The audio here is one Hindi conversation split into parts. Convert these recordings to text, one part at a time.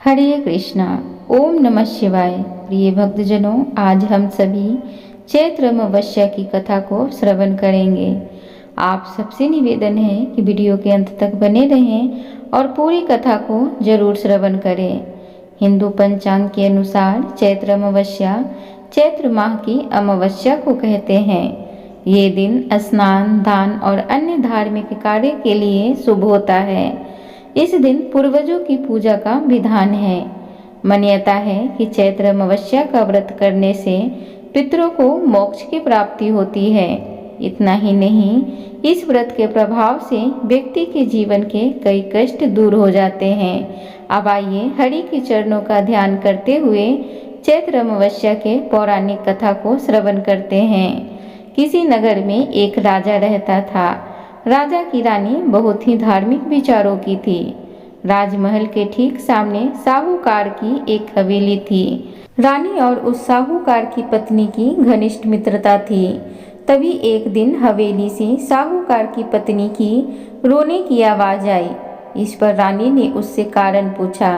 हरे कृष्णा। ओम नमः शिवाय। प्रिय भक्तजनों, आज हम सभी चैत्र अमावस्या की कथा को श्रवण करेंगे। आप सबसे निवेदन है कि वीडियो के अंत तक बने रहें और पूरी कथा को जरूर श्रवण करें। हिंदू पंचांग के अनुसार चैत्र अमावस्या चैत्र माह की अमावस्या को कहते हैं। ये दिन स्नान, दान और अन्य धार्मिक कार्य के लिए शुभ होता है। इस दिन पूर्वजों की पूजा का विधान है। मान्यता है कि चैत्र अमावस्या का व्रत करने से पितरों को मोक्ष की प्राप्ति होती है। इतना ही नहीं, इस व्रत के प्रभाव से व्यक्ति के जीवन के कई कष्ट दूर हो जाते हैं। अब आइए हरि के चरणों का ध्यान करते हुए चैत्र अमावस्या के पौराणिक कथा को श्रवण करते हैं। किसी नगर में एक राजा रहता था। राजा की रानी बहुत ही धार्मिक विचारों की थी। राजमहल के ठीक सामने साहूकार की एक हवेली थी। रानी और उस साहूकार की पत्नी की घनिष्ठ मित्रता थी। तभी एक दिन हवेली से साहूकार की पत्नी की रोने की आवाज आई। इस पर रानी ने उससे कारण पूछा।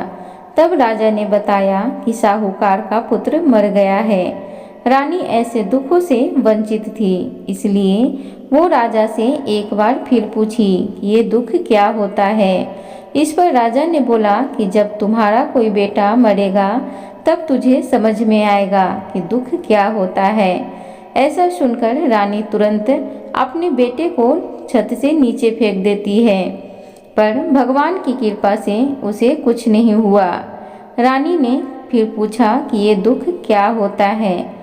तब राजा ने बताया कि साहूकार का पुत्र मर गया है। रानी ऐसे दुखों से वंचित थी, इसलिए वो राजा से एक बार फिर पूछी कि ये दुख क्या होता है। इस पर राजा ने बोला कि जब तुम्हारा कोई बेटा मरेगा तब तुझे समझ में आएगा कि दुख क्या होता है। ऐसा सुनकर रानी तुरंत अपने बेटे को छत से नीचे फेंक देती है, पर भगवान की कृपा से उसे कुछ नहीं हुआ। रानी ने फिर पूछा कि ये दुख क्या होता है।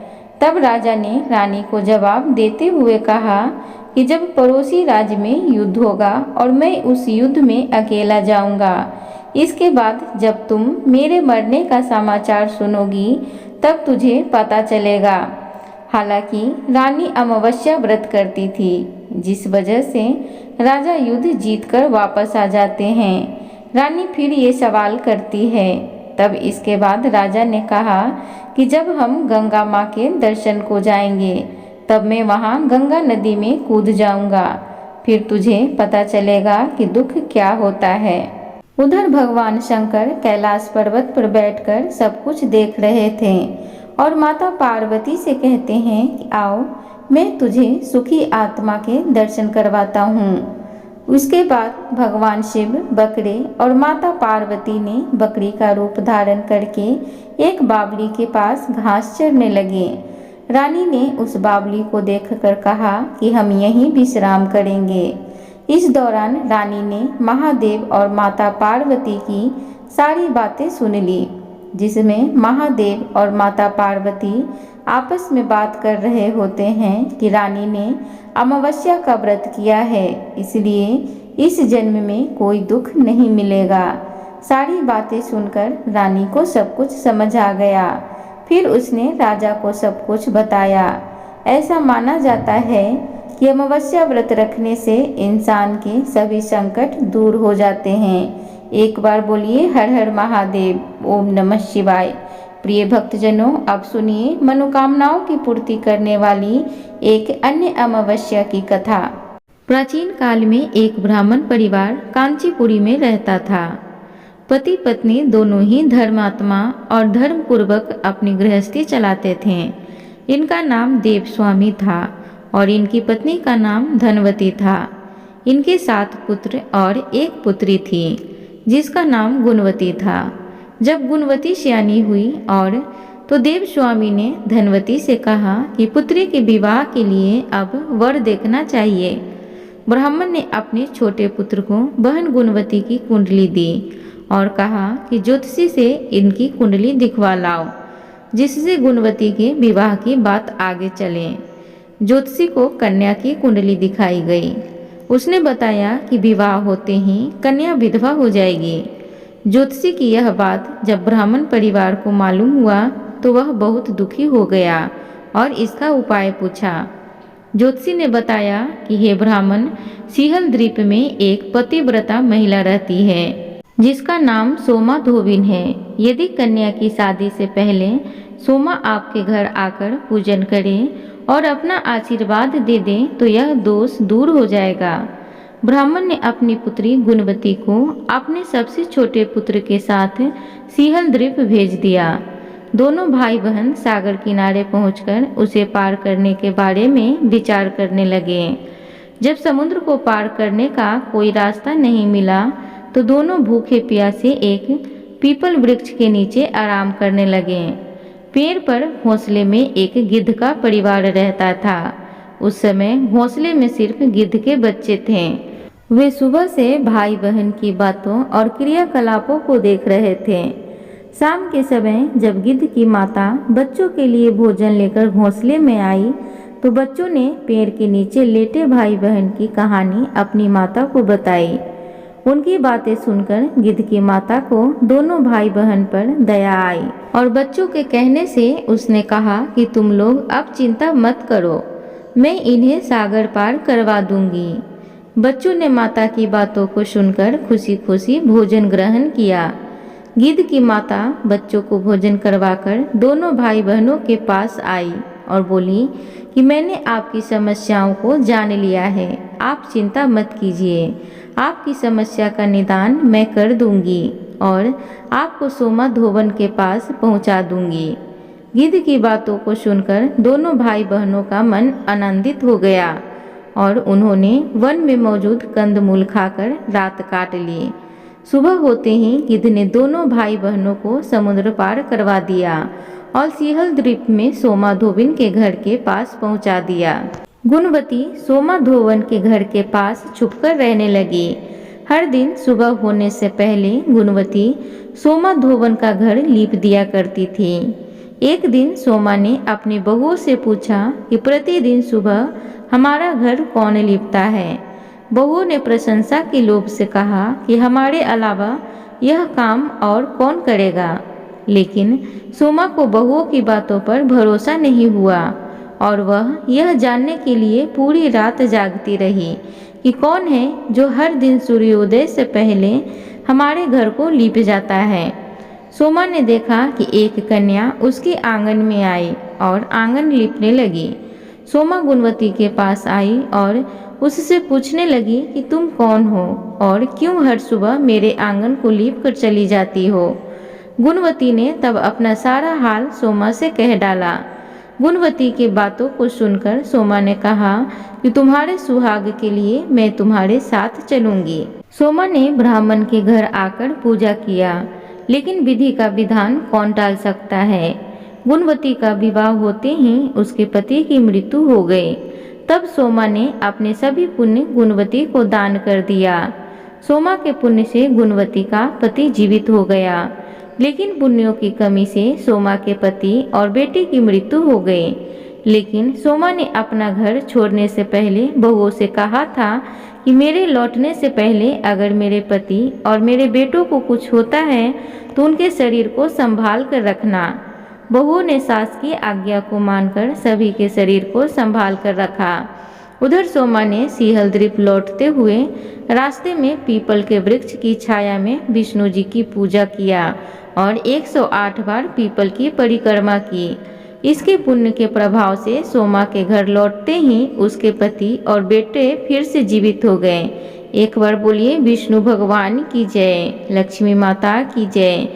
तब राजा ने रानी को जवाब देते हुए कहा कि जब पड़ोसी राज्य में युद्ध होगा और मैं उस युद्ध में अकेला जाऊंगा, इसके बाद जब तुम मेरे मरने का समाचार सुनोगी तब तुझे पता चलेगा। हालांकि रानी अमावस्या व्रत करती थी, जिस वजह से राजा युद्ध जीतकर वापस आ जाते हैं। रानी फिर ये सवाल करती है। तब इसके बाद राजा ने कहा कि जब हम गंगा माँ के दर्शन को जाएंगे तब मैं वहाँ गंगा नदी में कूद जाऊंगा, फिर तुझे पता चलेगा कि दुख क्या होता है। उधर भगवान शंकर कैलाश पर्वत पर बैठकर सब कुछ देख रहे थे और माता पार्वती से कहते हैं कि आओ, मैं तुझे सुखी आत्मा के दर्शन करवाता हूँ। उसके बाद भगवान शिव बकरे और माता पार्वती ने बकरी का रूप धारण करके एक बावली के पास घास चरने लगे। रानी ने उस बावली को देखकर कहा कि हम यहीं विश्राम करेंगे। इस दौरान रानी ने महादेव और माता पार्वती की सारी बातें सुन ली, जिसमें महादेव और माता पार्वती आपस में बात कर रहे होते हैं कि रानी ने अमावस्या का व्रत किया है, इसलिए इस जन्म में कोई दुख नहीं मिलेगा। सारी बातें सुनकर रानी को सब कुछ समझ आ गया। फिर उसने राजा को सब कुछ बताया। ऐसा माना जाता है कि अमावस्या व्रत रखने से इंसान के सभी संकट दूर हो जाते हैं। एक बार बोलिए हर हर महादेव, ओम नमः शिवाय। प्रिय भक्तजनों, अब सुनिए मनोकामनाओं की पूर्ति करने वाली एक अन्य अमावस्या की कथा। प्राचीन काल में एक ब्राह्मण परिवार कांचीपुरी में रहता था। पति पत्नी दोनों ही धर्मात्मा और धर्म पूर्वक अपनी गृहस्थी चलाते थे। इनका नाम देवस्वामी था और इनकी पत्नी का नाम धनवती था। इनके 7 पुत्र और एक पुत्री थी, जिसका नाम गुणवती था। जब गुणवती सयानी हुई और तो देवस्वामी ने धनवती से कहा कि पुत्री के विवाह के लिए अब वर देखना चाहिए। ब्राह्मण ने अपने छोटे पुत्र को बहन गुणवती की कुंडली दी और कहा कि ज्योतिषी से इनकी कुंडली दिखवा लाओ, जिससे गुणवती के विवाह की बात आगे चले। ज्योतिषी को कन्या की कुंडली दिखाई गई। उसने बताया कि विवाह होते ही कन्या विधवा हो जाएगी। ज्योतिषी की यह बात जब ब्राह्मण परिवार को मालूम हुआ तो वह बहुत दुखी हो गया और इसका उपाय पूछा। ज्योतिषी ने बताया कि हे ब्राह्मण, सिहल द्वीप में एक पतिव्रता महिला रहती है, जिसका नाम सोमा धोबिन है। यदि कन्या की शादी से पहले सोमा आपके घर आकर पूजन करे और अपना आशीर्वाद दे दे तो यह दोष दूर हो जाएगा। ब्राह्मण ने अपनी पुत्री गुणवती को अपने सबसे छोटे पुत्र के साथ सिहल द्वीप भेज दिया। दोनों भाई बहन सागर किनारे पहुंचकर उसे पार करने के बारे में विचार करने लगे। जब समुद्र को पार करने का कोई रास्ता नहीं मिला तो दोनों भूखे प्यासे एक पीपल वृक्ष के नीचे आराम करने लगे। पेड़ पर घोंसले में एक गिद्ध का परिवार रहता था। उस समय घोंसले में सिर्फ गिद्ध के बच्चे थे। वे सुबह से भाई बहन की बातों और क्रियाकलापों को देख रहे थे। शाम के समय जब गिद्ध की माता बच्चों के लिए भोजन लेकर घोंसले में आई तो बच्चों ने पेड़ के नीचे लेटे भाई बहन की कहानी अपनी माता को बताई। उनकी बातें सुनकर गिद्ध की माता को दोनों भाई बहन पर दया आई और बच्चों के कहने से उसने कहा कि तुम लोग अब चिंता मत करो, मैं इन्हें सागर पार करवा दूंगी। बच्चों ने माता की बातों को सुनकर खुशी खुशी भोजन ग्रहण किया। गिद्ध की माता बच्चों को भोजन करवाकर दोनों भाई बहनों के पास आई और बोली कि मैंने आपकी समस्याओं को जान लिया है, आप चिंता मत कीजिए, आपकी समस्या का निदान मैं कर दूंगी और आपको सोमा धोवन के पास पहुंचा दूंगी। गिद्ध की बातों को सुनकर दोनों भाई बहनों का मन आनंदित हो गया और उन्होंने वन में मौजूद कंदमूल खाकर रात काट ली। सुबह होते ही गिद्ध ने दोनों भाई बहनों को समुद्र पार करवा दिया और सिहल द्वीप में सोमा धोवन के घर के पास पहुंचा दिया। गुणवती सोमा धोवन के घर के पास छुपकर रहने लगी। हर दिन सुबह होने से पहले गुणवती सोमा धोवन का घर लीप दिया करती थी। एक दिन सोमा ने अपनी बहुओं से पूछा कि प्रतिदिन सुबह हमारा घर कौन लीपता है। बहुओं ने प्रशंसा के लोभ से कहा कि हमारे अलावा यह काम और कौन करेगा। लेकिन सोमा को बहुओं की बातों पर भरोसा नहीं हुआ और वह यह जानने के लिए पूरी रात जागती रही कि कौन है जो हर दिन सूर्योदय से पहले हमारे घर को लीप जाता है। सोमा ने देखा कि एक कन्या उसके आंगन में आई और आंगन लीपने लगी। सोमा गुणवती के पास आई और उससे पूछने लगी कि तुम कौन हो और क्यों हर सुबह मेरे आंगन को लीप कर चली जाती हो। गुणवती ने तब अपना सारा हाल सोमा से कह डाला। गुणवती की बातों को सुनकर सोमा ने कहा कि तुम्हारे सुहाग के लिए मैं तुम्हारे साथ चलूंगी। सोमा ने ब्राह्मण के घर आकर पूजा किया, लेकिन विधि का विधान कौन टाल सकता है। गुणवती का विवाह होते ही उसके पति की मृत्यु हो गई। तब सोमा ने अपने सभी पुण्य गुणवती को दान कर दिया। सोमा के पुण्य से गुणवती का पति जीवित हो गया, लेकिन पुण्यों की कमी से सोमा के पति और बेटे की मृत्यु हो गई। लेकिन सोमा ने अपना घर छोड़ने से पहले बहुओं से कहा था कि मेरे लौटने से पहले अगर मेरे पति और मेरे बेटों को कुछ होता है तो उनके शरीर को संभाल कर रखना। बहुओं ने सास की आज्ञा को मानकर सभी के शरीर को संभाल कर रखा। उधर सोमा ने सिहल द्वीप लौटते हुए रास्ते में पीपल के वृक्ष की छाया में विष्णु जी की पूजा किया और 108 बार पीपल की परिक्रमा की। इसके पुण्य के प्रभाव से सोमा के घर लौटते ही उसके पति और बेटे फिर से जीवित हो गए। एक बार बोलिए विष्णु भगवान की जय, लक्ष्मी माता की जय।